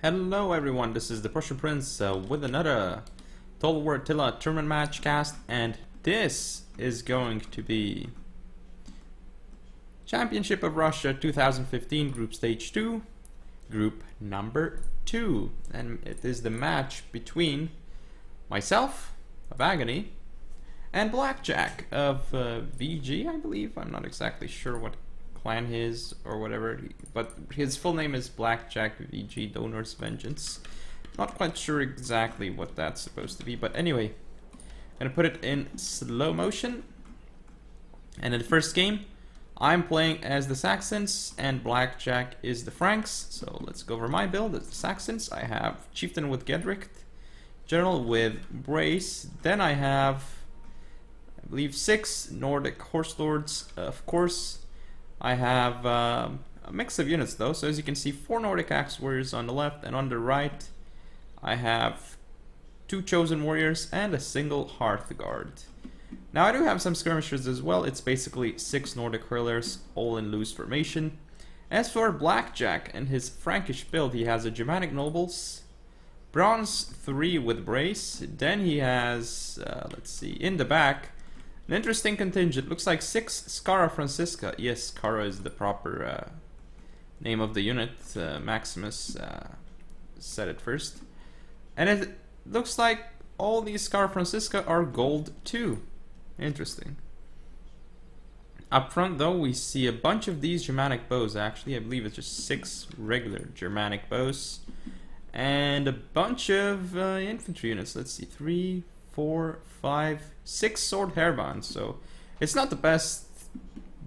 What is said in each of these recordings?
Hello everyone, this is the Prussian Prince with another Total War Attila tournament match cast, and this is going to be Championship of Russia 2015 Group Stage 2, Group number 2, and it is the match between myself, of Agony, and Blackjack of VG, I believe. I'm not exactly sure what clan his or whatever, but his full name is Blackjack VG Donor's Vengeance. Not quite sure exactly what that's supposed to be, but anyway, I'm gonna put it in slow motion. And in the first game, I'm playing as the Saxons and Blackjack is the Franks. So let's go over my build as the Saxons. I have Chieftain with Gedrick, General with Brace, then I have, I believe, 6 Nordic Horse Lords, of course. I have a mix of units though, so as you can see, 4 Nordic Axe Warriors on the left, and on the right I have 2 Chosen Warriors and a single Hearth Guard. Now I do have some skirmishers as well. It's basically 6 Nordic Hurlers all in loose formation. As for Blackjack and his Frankish build, he has a Germanic Nobles, Bronze 3 with Brace, then he has, let's see, in the back, an interesting contingent. Looks like 6 Skara Francisca. Yes, Skara is the proper name of the unit. Maximus said it first. And it looks like all these Skara Francisca are gold too. Interesting. Up front though, we see a bunch of these Germanic bows. Actually, I believe it's just 6 regular Germanic bows. And a bunch of infantry units. Let's see, 3, 4, 5, 6 sword hairbands. So it's not the best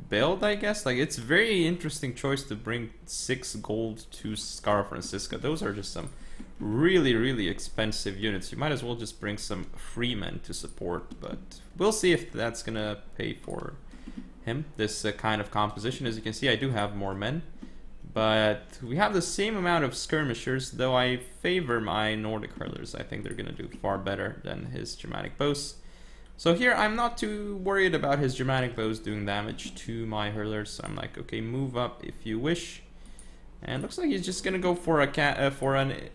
build, I guess. Like, it's a very interesting choice to bring 6 gold to Skara Francisca. Those are just some really expensive units. You might as well just bring some freemen to support, but we'll see if that's gonna pay for him, this kind of composition. As you can see, I do have more men, but we have the same amount of skirmishers, though I favor my Nordic Hurlers. I think they're going to do far better than his Germanic bows. So here, I'm not too worried about his Germanic bows doing damage to my Hurlers. So I'm like, okay, move up if you wish. And looks like he's just going to go for a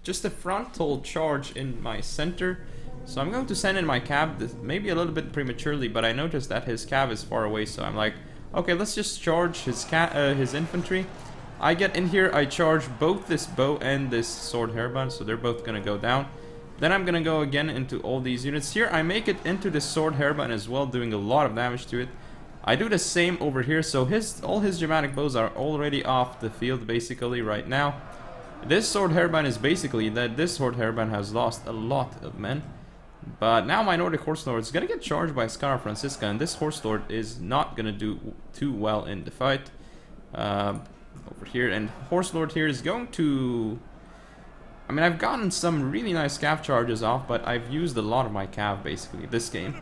just a frontal charge in my center. So I'm going to send in my cav, maybe a little bit prematurely, but I noticed that his cav is far away. So I'm like, okay, let's just charge his infantry. I get in here, I charge both this bow and this sword hairband, so they're both gonna go down. Then I'm gonna go again into all these units. Here I make it into the sword hairband as well, doing a lot of damage to it. I do the same over here, so all his Germanic bows are already off the field basically right now. This sword hairband is basically that this sword hairband has lost a lot of men. But now my Nordic Horse Lord is gonna get charged by Skara Francisca, and this Horse Lord is not gonna do too well in the fight. Over here, and Horse Lord here is going to, I mean, I've gotten some really nice cav charges off, but I've used a lot of my cav basically this game.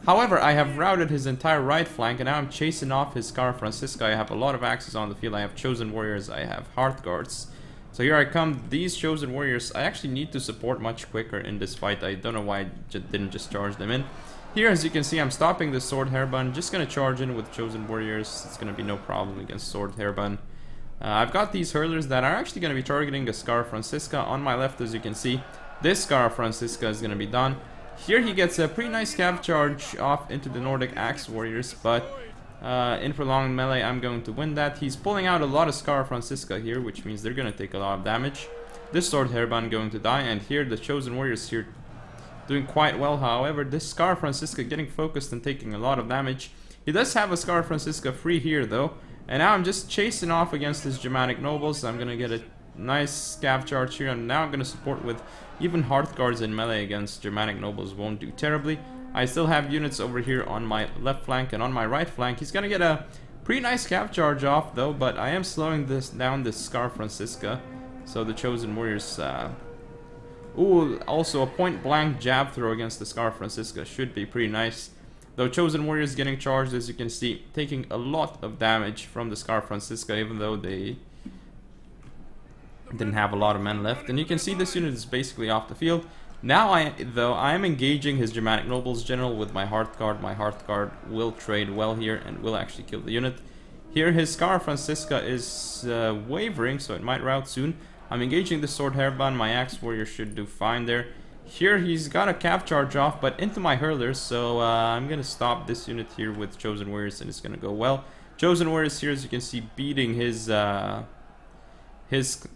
However, I have routed his entire right flank, and now I'm chasing off his Skara Francisca. I have a lot of axes on the field. I have Chosen Warriors, I have Hearth Guards. So here I come. These Chosen Warriors I actually need to support much quicker in this fight. I don't know why I didn't just charge them in. Here, as you can see, I'm stopping the sword hairband. Just gonna charge in with Chosen Warriors. It's gonna be no problem against sword hairband. I've got these hurlers that are actually going to be targeting the Skara Francisca. On my left, as you can see, this Skara Francisca is going to be done. Here he gets a pretty nice cav charge off into the Nordic Axe Warriors, but in prolonged melee I'm going to win that. He's pulling out a lot of Skara Francisca here, which means they're going to take a lot of damage. This sword hairband going to die, and here the Chosen Warriors here doing quite well. However, this Skara Francisca getting focused and taking a lot of damage. He does have a Skara Francisca free here though. And now I'm just chasing off against his Germanic Nobles. I'm gonna get a nice scav charge here, and now I'm gonna support with even Hearth Guards in melee against Germanic Nobles won't do terribly. I still have units over here on my left flank, and on my right flank he's gonna get a pretty nice scav charge off though, but I am slowing down this Skara Francisca. So the Chosen Warriors, ooh, also a point blank jab throw against the Skara Francisca should be pretty nice. Though Chosen Warriors getting charged, as you can see, taking a lot of damage from the Skara Francisca, even though they didn't have a lot of men left. And you can see this unit is basically off the field. Now I am engaging his Germanic Nobles General with my Hearth Guard. My Hearth Guard will trade well here and will actually kill the unit. Here his Skara Francisca is wavering, so it might rout soon. I'm engaging the sword hairband. My axe warrior should do fine there. Here he's got a cav charge off, but into my hurlers, so I'm gonna stop this unit here with chosen warriors, and it's gonna go well. Chosen warriors here, as you can see, beating his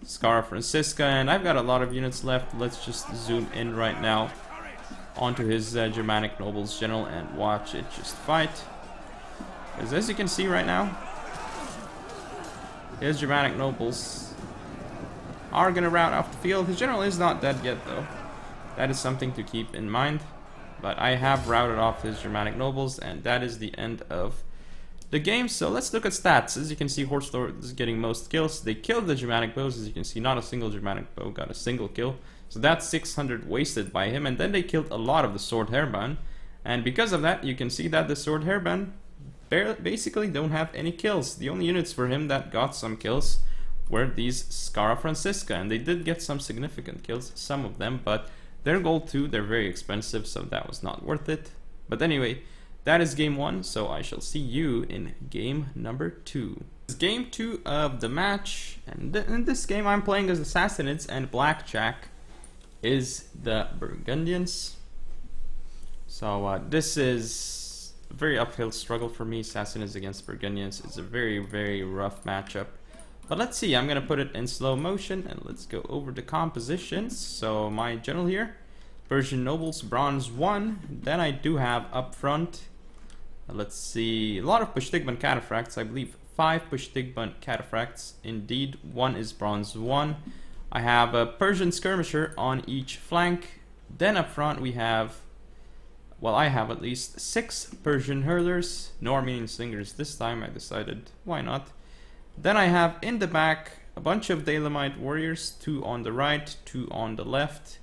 Scar Francisca, and I've got a lot of units left. Let's just zoom in right now onto his Germanic nobles general and watch it just fight. Because as you can see right now, his Germanic nobles are gonna rout off the field. His general is not dead yet though. That is something to keep in mind. But I have routed off his Germanic nobles, and that is the end of the game. So let's look at stats. As you can see, Horse Lord is getting most kills. They killed the Germanic bows. As you can see, not a single Germanic bow got a single kill. So that's 600 wasted by him. And then they killed a lot of the Sword Hairband. And because of that, you can see that the Sword Hairband basically don't have any kills. The only units for him that got some kills were these Scara Francisca. And they did get some significant kills, some of them. But they're gold too. They're very expensive, so that was not worth it. But anyway, that is game 1, so I shall see you in game number 2. It's game 2 of the match, and in this game I'm playing as Assassinates, and Blackjack is the Burgundians. So this is a very uphill struggle for me. Assassinates against Burgundians is a very, very rough matchup. But let's see, I'm gonna put it in slow motion, and let's go over the compositions. So my general here, Persian nobles, bronze 1. Then I do have up front, let's see, a lot of Pushtigban cataphracts. I believe 5 Pushtigban cataphracts. Indeed, 1 is bronze 1. I have a Persian skirmisher on each flank. Then up front we have, well, I have at least 6 Persian hurlers. No Armenian slingers this time. I decided, why not? Then I have in the back a bunch of Dalamite warriors, 2 on the right, 2 on the left.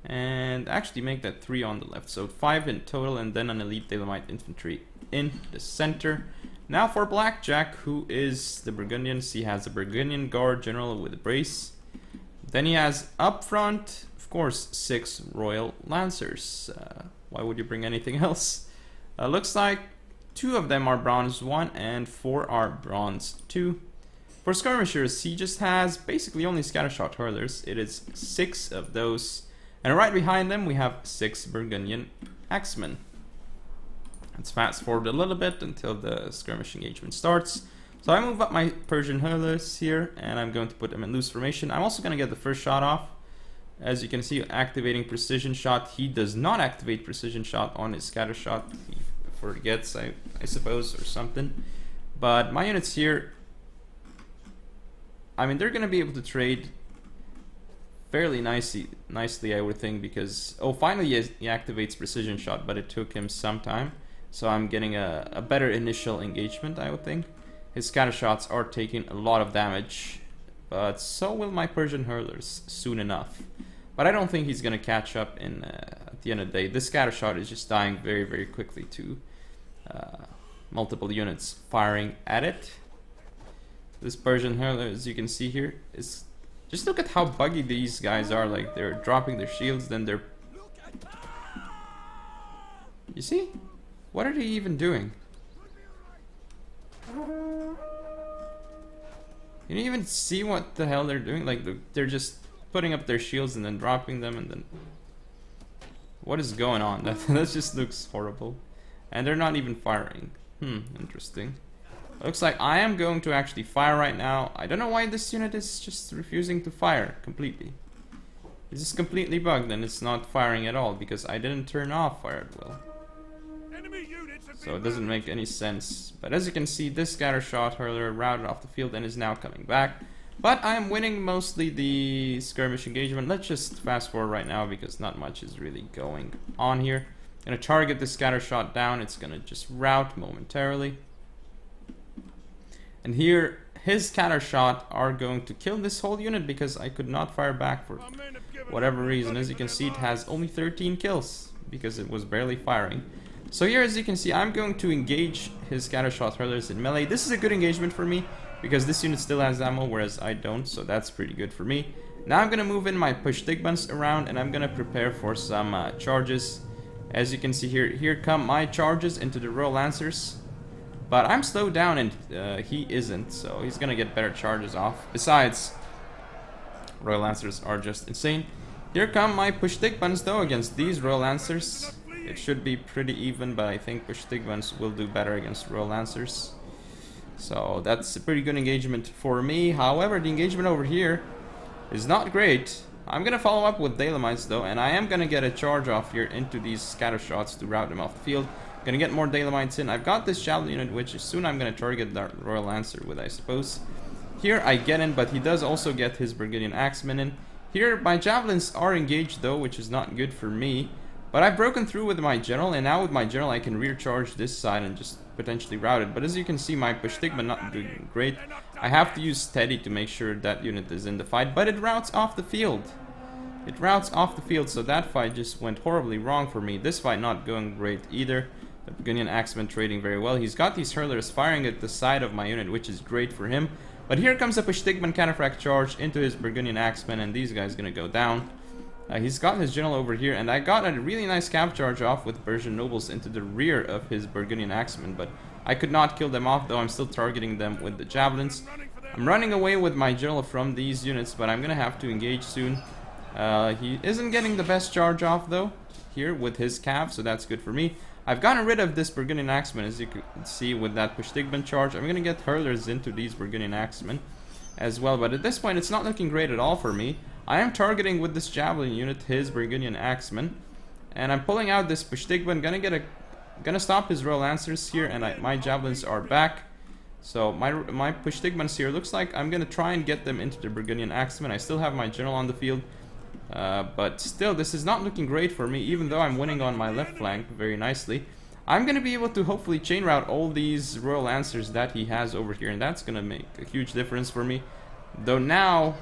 And actually make that 3 on the left, so 5 in total, and then an elite Dalamite infantry in the center. Now for Blackjack, who is the Burgundians, he has a Burgundian guard general with a brace. Then he has up front, of course, 6 royal lancers. Why would you bring anything else? Looks like 2 of them are bronze 1 and 4 are bronze 2. For skirmishers, he just has basically only scattershot hurlers. It is 6 of those. And right behind them we have 6 Burgundian axemen. Let's fast forward a little bit until the skirmish engagement starts. So I move up my Persian hurlers here, and I'm going to put them in loose formation. I'm also going to get the first shot off. As you can see, activating precision shot. He does not activate precision shot on his scatter shot. He forgets, I suppose, or something. But my units here, I mean, they're going to be able to trade fairly nicely, I would think, because, oh, finally he activates precision shot, but it took him some time. So I'm getting a better initial engagement, I would think. His scatter shots are taking a lot of damage, but so will my Persian hurlers soon enough. But I don't think he's gonna catch up in at the end of the day. This scatter shot is just dying very, very quickly to multiple units firing at it. This Persian hurler, as you can see here, is just look at how buggy these guys are. Like, they're dropping their shields, then they're... You see? What are they even doing? You don't even see what the hell they're doing. Like, they're just putting up their shields and then dropping them, and then... What is going on? That just looks horrible. And they're not even firing. Interesting. Looks like I am going to actually fire right now. I don't know why this unit is just refusing to fire completely. It's just completely bugged and it's not firing at all because I didn't turn off fire at will. So it doesn't make any sense. But as you can see, this scatter shot hurler routed off the field and is now coming back. But I am winning mostly the skirmish engagement. Let's just fast forward right now because not much is really going on here. I'm gonna target the scatter shot down. It's gonna just rout momentarily. And here, his scatter shot are going to kill this whole unit because I could not fire back for whatever reason. As you can see, it has only 13 kills because it was barely firing. So here, as you can see, I'm going to engage his scatter shot hurlers in melee. This is a good engagement for me because this unit still has ammo, whereas I don't, so that's pretty good for me. Now I'm going to move in my Pushtigban around and I'm going to prepare for some charges. As you can see here come my charges into the Royal Lancers. But I'm slowed down and he isn't, so he's gonna get better charges off. Besides, Royal Lancers are just insane. Here come my Pushtigbans though against these Royal Lancers. It should be pretty even, but I think Pushtigbans will do better against Royal Lancers. So that's a pretty good engagement for me. However, the engagement over here is not great. I'm gonna follow up with Daylamites though, and I am gonna get a charge off here into these scatter shots to route them off the field. Gonna get more Daylamites in. I've got this Javelin unit, which soon I'm gonna target the Royal Lancer with, I suppose. Here I get in, but he does also get his Burgundian Axeman in. Here my Javelins are engaged though, which is not good for me. But I've broken through with my General, and now with my General I can rear charge this side and just potentially route it. But as you can see, my Pushtigman not doing great. I have to use steady to make sure that unit is in the fight, but it routes off the field. It routes off the field, so that fight just went horribly wrong for me. This fight not going great either. The Burgundian Axeman trading very well. He's got these hurlers firing at the side of my unit, which is great for him. But here comes a Pushtigman Cataphract charge into his Burgundian Axeman, and these guys gonna go down. He's got his General over here, and I got a really nice cav charge off with Persian Nobles into the rear of his Burgundian Axeman, but I could not kill them off, though I'm still targeting them with the Javelins. I'm running away with my General from these units, but I'm gonna have to engage soon. He isn't getting the best charge off, though, here with his cav, so that's good for me. I've gotten rid of this Burgundian Axeman, as you can see with that Pushtigman charge. I'm gonna get hurlers into these Burgundian Axemen as well, but at this point it's not looking great at all for me. I am targeting with this Javelin unit his Burgundian Axeman, and I'm pulling out this Pushtigman, gonna stop his Royal Lancers here, and my Javelins are back. So my Pushtigmans here, looks like I'm gonna try and get them into the Burgundian Axeman. I still have my General on the field, but still this is not looking great for me, even though I'm winning on my left flank very nicely. I'm gonna be able to hopefully chain route all these Royal Lancers that he has over here, and that's gonna make a huge difference for me. Though now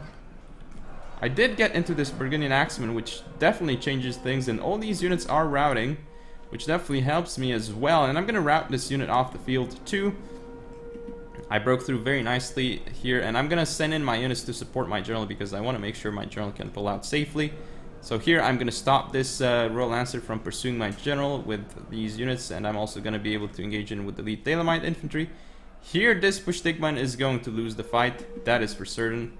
I did get into this Burgundian Axeman, which definitely changes things, and all these units are routing, which definitely helps me as well. And I'm going to route this unit off the field too. I broke through very nicely here, and I'm going to send in my units to support my General because I want to make sure my General can pull out safely. So here I'm going to stop this Royal Lancer from pursuing my General with these units, and I'm also going to be able to engage in with elite Dalamite infantry. Here this Pushtigman is going to lose the fight, that is for certain.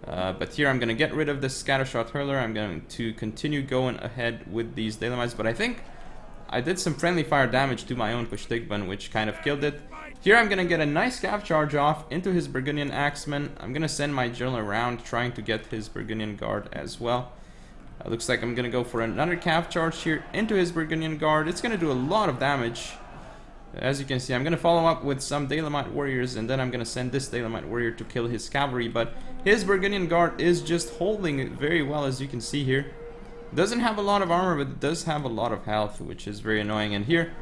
But here I'm going to get rid of this Scattershot Hurler. I'm going to continue going ahead with these Daylamites, but I think I did some friendly fire damage to my own Pushtigman, which kind of killed it. Here I'm going to get a nice cav charge off into his Burgundian Axeman. I'm going to send my General around, trying to get his Burgundian Guard as well. Looks like I'm going to go for another cav charge here into his Burgundian Guard. It's going to do a lot of damage. As you can see, I'm going to follow up with some Dalamite warriors, and then I'm going to send this Dalamite warrior to kill his cavalry, but his Burgundian Guard is just holding it very well, as you can see here. Doesn't have a lot of armor, but it does have a lot of health, which is very annoying. And here,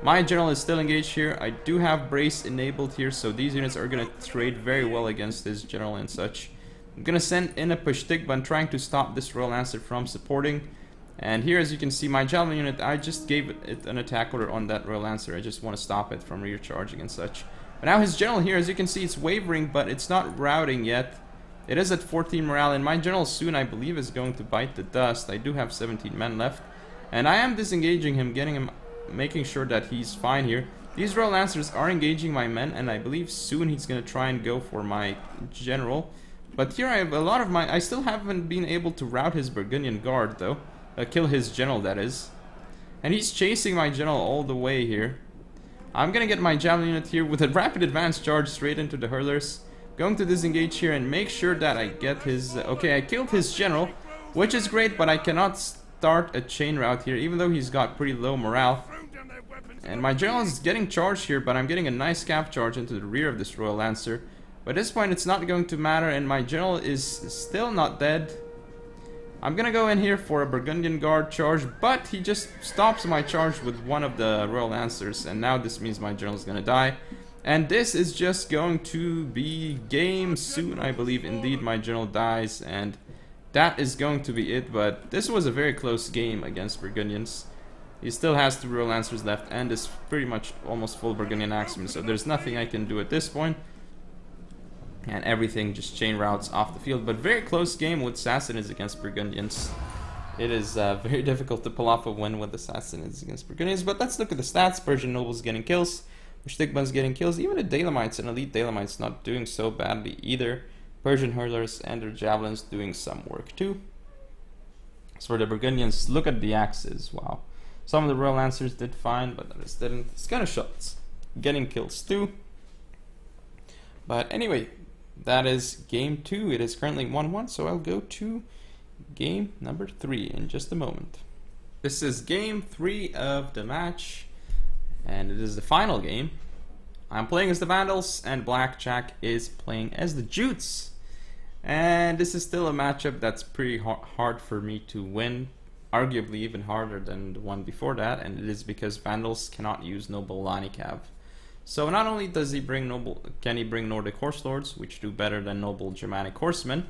my General is still engaged here. I do have Brace enabled here, so these units are going to trade very well against his General and such. I'm going to send in a Pushtigman, trying to stop this Royal Lancer from supporting. And here, as you can see, my Javelin unit, I just gave it an attack order on that Royal Lancer. I just want to stop it from rear charging and such. But now his General here, as you can see, it's wavering, but it's not routing yet. It is at 14 morale, and my General soon, I believe, is going to bite the dust. I do have 17 men left. And I am disengaging him, getting him, making sure that he's fine here. These Royal Lancers are engaging my men, and I believe soon he's going to try and go for my General. But here I have a lot of my... I still haven't been able to route his Burgundian Guard, though. Kill his General, that is. And he's chasing my General all the way here. I'm gonna get my Javelin unit here with a rapid advance charge straight into the hurlers. Going to disengage here and make sure that I get his... okay, I killed his General, which is great, but I cannot start a chain route here, even though he's got pretty low morale. And my General is getting charged here, but I'm getting a nice cav charge into the rear of this Royal Lancer. But at this point, it's not going to matter, and my General is still not dead. I'm gonna go in here for a Burgundian Guard charge, but he just stops my charge with one of the Royal Lancers, and now this means my General is gonna die. And this is just going to be game soon, I believe. Indeed, my General dies, and that is going to be it. But this was a very close game against Burgundians. He still has 2 Royal Lancers left, and is pretty much almost full Burgundian Axeman, so there's nothing I can do at this point. And everything just chain routes off the field. But very close game with Sassanids against Burgundians. It is very difficult to pull off a win with the Sassanids against Burgundians. But let's look at the stats. Persian Nobles getting kills. Pushtigman's getting kills. Even the Dalamites and elite Dalamites not doing so badly either. Persian hurlers and their javelins doing some work too. As for the Burgundians, look at the axes. Wow. Some of the Royal Lancers did fine, but others didn't. It's kind of shots. Getting kills too. But anyway, that is game 2. It is currently 1-1, so I'll go to game number 3 in just a moment. This is game 3 of the match, and it is the final game. I'm playing as the Vandals, and Blackjack is playing as the Jutes. And this is still a matchup that's pretty hard for me to win, arguably even harder than the one before that, and it is because Vandals cannot use Noble Lanicav. So not only does he bring can he bring Nordic Horse Lords, which do better than Noble Germanic Horsemen,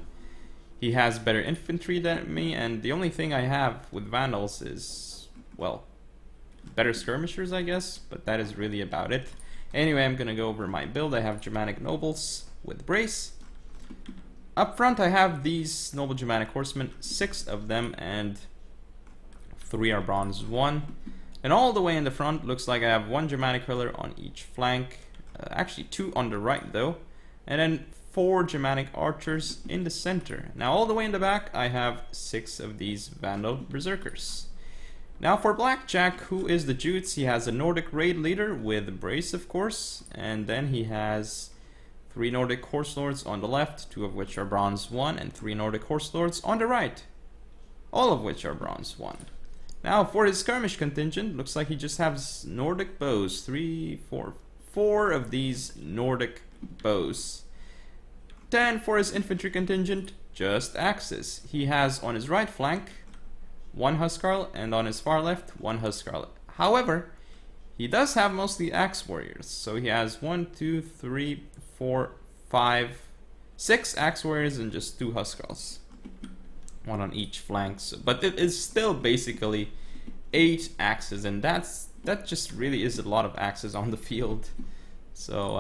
he has better infantry than me, and the only thing I have with Vandals is, well, better skirmishers, I guess, but that is really about it. Anyway, I'm gonna go over my build. I have Germanic Nobles with Brace. Up front I have these Noble Germanic Horsemen, 6 of them, and 3 are Bronze 1. And all the way in the front looks like I have 1 Germanic Hurler on each flank, actually 2 on the right though, and then 4 Germanic Archers in the center. Now all the way in the back I have 6 of these Vandal Berserkers. Now for Blackjack, who is the Jutes, he has a Nordic Raid Leader with Brace of course, and then he has 3 Nordic Horse Lords on the left, 2 of which are Bronze 1, and 3 Nordic Horse Lords on the right, all of which are Bronze 1. Now for his skirmish contingent, looks like he just has Nordic bows, 4 of these Nordic bows. Then for his infantry contingent, just axes. He has on his right flank 1 Huscarl, and on his far left 1 Huscarl. However, he does have mostly axe warriors, so he has 1, 2, 3, 4, 5, 6 axe warriors and just 2 Huscarls. 1 on each flank, but it is still basically 8 axes, and that just really is a lot of axes on the field. So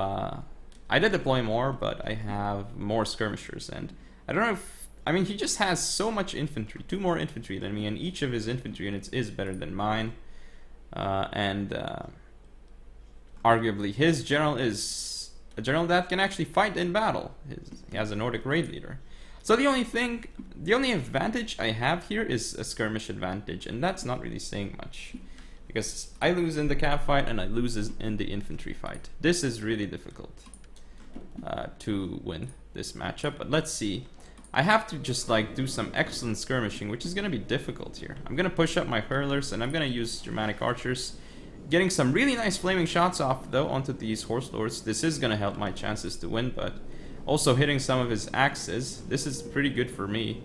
I did deploy more, but I have more skirmishers, and I don't know if, I mean, he just has so much infantry, 2 more infantry than me, and each of his infantry units is better than mine. Arguably his general is a general that can actually fight in battle. He has a Nordic Raid Leader. So the only advantage I have here is a skirmish advantage, and that's not really saying much, because I lose in the cav fight and I lose in the infantry fight. This is really difficult to win this matchup, but let's see. I have to just like do some excellent skirmishing, which is going to be difficult here. I'm going to push up my hurlers, and I'm going to use Germanic Archers, getting some really nice flaming shots off though onto these Horse Lords. This is going to help my chances to win, but also hitting some of his axes. This is pretty good for me,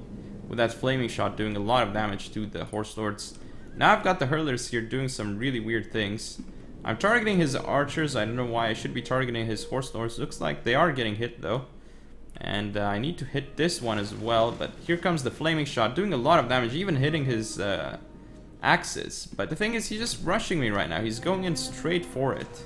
with that flaming shot doing a lot of damage to the Horse Lords. Now I've got the hurlers here doing some really weird things. I'm targeting his archers. I don't know why I should be targeting his Horse Lords. Looks like they are getting hit though. And I need to hit this one as well, but here comes the flaming shot, doing a lot of damage, even hitting his axes. But the thing is, he's just rushing me right now. He's going in straight for it.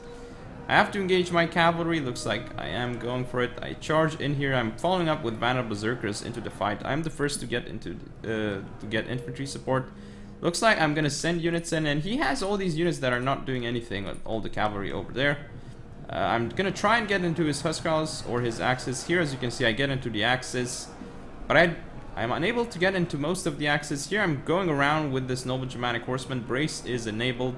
I have to engage my cavalry. Looks like I am going for it. I charge in here. I'm following up with Vandal Berserkers into the fight. I'm the first to get into to get infantry support. Looks like I'm gonna send units in, and he has all these units that are not doing anything with all the cavalry over there. I'm gonna try and get into his Huscarls or his axes. Here, as you can see, I get into the axes, but I'm unable to get into most of the axes. Here I'm going around with this Noble Germanic Horseman. Brace is enabled.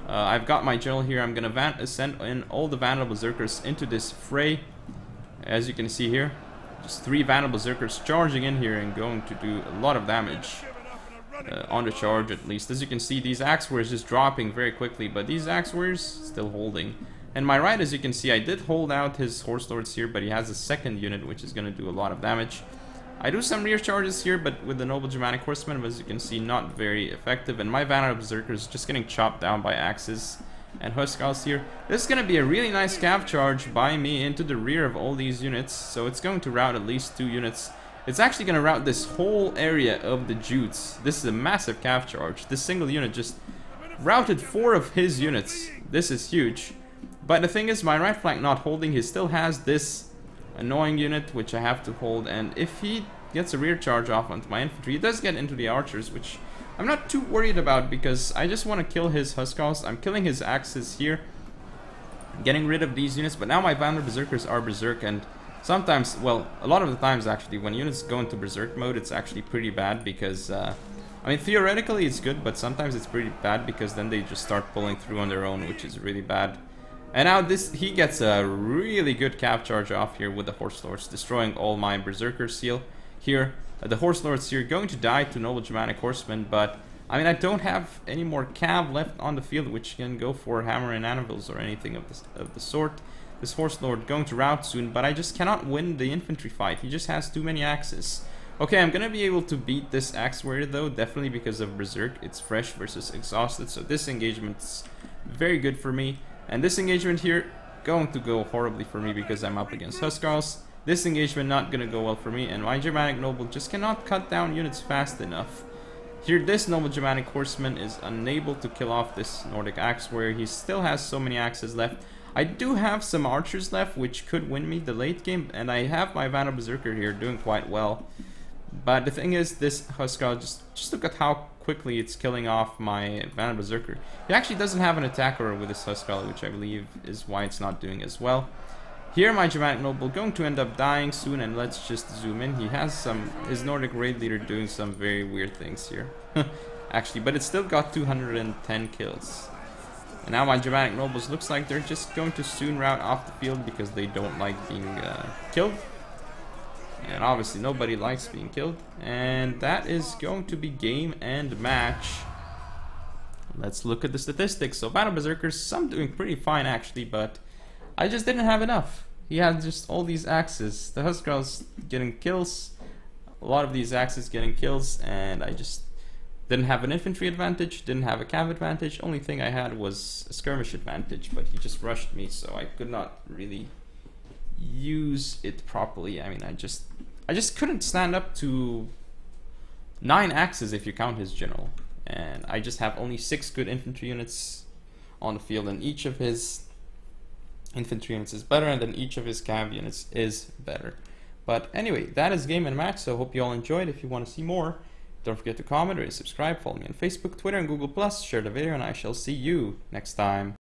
I've got my general here. I'm gonna send in all the Vandal Berserkers into this fray. As you can see here, just 3 Vandal Berserkers charging in here and going to do a lot of damage. On the charge at least. As you can see, these axe warriors just dropping very quickly, but these axe warriors still holding. And my right, as you can see, I did hold out his Horse Lords here, but he has a second unit which is going to do a lot of damage. I do some rear charges here, but with the Noble Germanic Horsemen, as you can see, not very effective. And my Vandal Berserkers just getting chopped down by axes and Huscarls here. This is going to be a really nice cav charge by me into the rear of all these units, so it's going to rout at least 2 units. It's actually going to rout this whole area of the Jutes. This is a massive cav charge. This single unit just routed 4 of his units. This is huge. But the thing is, my right flank not holding, he still has this annoying unit which I have to hold, and if he gets a rear charge off onto my infantry, he does get into the archers, which I'm not too worried about because I just want to kill his Huscarls. I'm killing his axes here, getting rid of these units, but now my Vandal Berserkers are berserk, and sometimes, well, a lot of the times actually, when units go into berserk mode, it's actually pretty bad because, I mean, theoretically it's good, but sometimes it's pretty bad because then they just start pulling through on their own, which is really bad. And now he gets a really good cap charge off here with the Horse Lords, destroying all my Berserker seal here. The Horse Lords here going to die to Noble Germanic Horsemen, but I mean, I don't have any more cav left on the field which can go for hammer and anvils or anything of the sort. This Horse Lord going to rout soon, but I just cannot win the infantry fight. He just has too many axes. Okay, I'm gonna be able to beat this axe warrior though, definitely because of Berserk. It's fresh versus exhausted, so this engagement's very good for me. And this engagement here, going to go horribly for me because I'm up against Huskarls. This engagement not gonna go well for me, and my Germanic Noble just cannot cut down units fast enough. Here, this Noble Germanic Horseman is unable to kill off this Nordic Axe Warrior. He still has so many axes left. I do have some archers left, which could win me the late game, and I have my Vandal Berserker here doing quite well. But the thing is, this Huskarl, just look at how quickly it's killing off my Vandal Berserker. He actually doesn't have an attacker with this Huskarl, which I believe is why it's not doing as well. Here, my Germanic Noble going to end up dying soon, and let's just zoom in. He has his Nordic Raid Leader doing some very weird things here. Actually, but it's still got 210 kills. And now my Germanic Nobles looks like they're just going to soon rout off the field because they don't like being killed. And obviously nobody likes being killed. And that is going to be game and match. Let's look at the statistics. So Vandal Berserkers, some doing pretty fine actually, but I just didn't have enough. He had just all these axes. The Huskarls getting kills, a lot of these axes getting kills, and I just didn't have an infantry advantage, didn't have a cav advantage. Only thing I had was a skirmish advantage, but he just rushed me, so I could not really use it properly. I mean, I just couldn't stand up to 9 axes if you count his general, and I just have only 6 good infantry units on the field, and each of his infantry units is better, and then each of his cav units is better. But anyway, that is game and match, so hope you all enjoyed. If you want to see more, don't forget to comment or subscribe, follow me on Facebook, Twitter, and Google+, share the video, and I shall see you next time.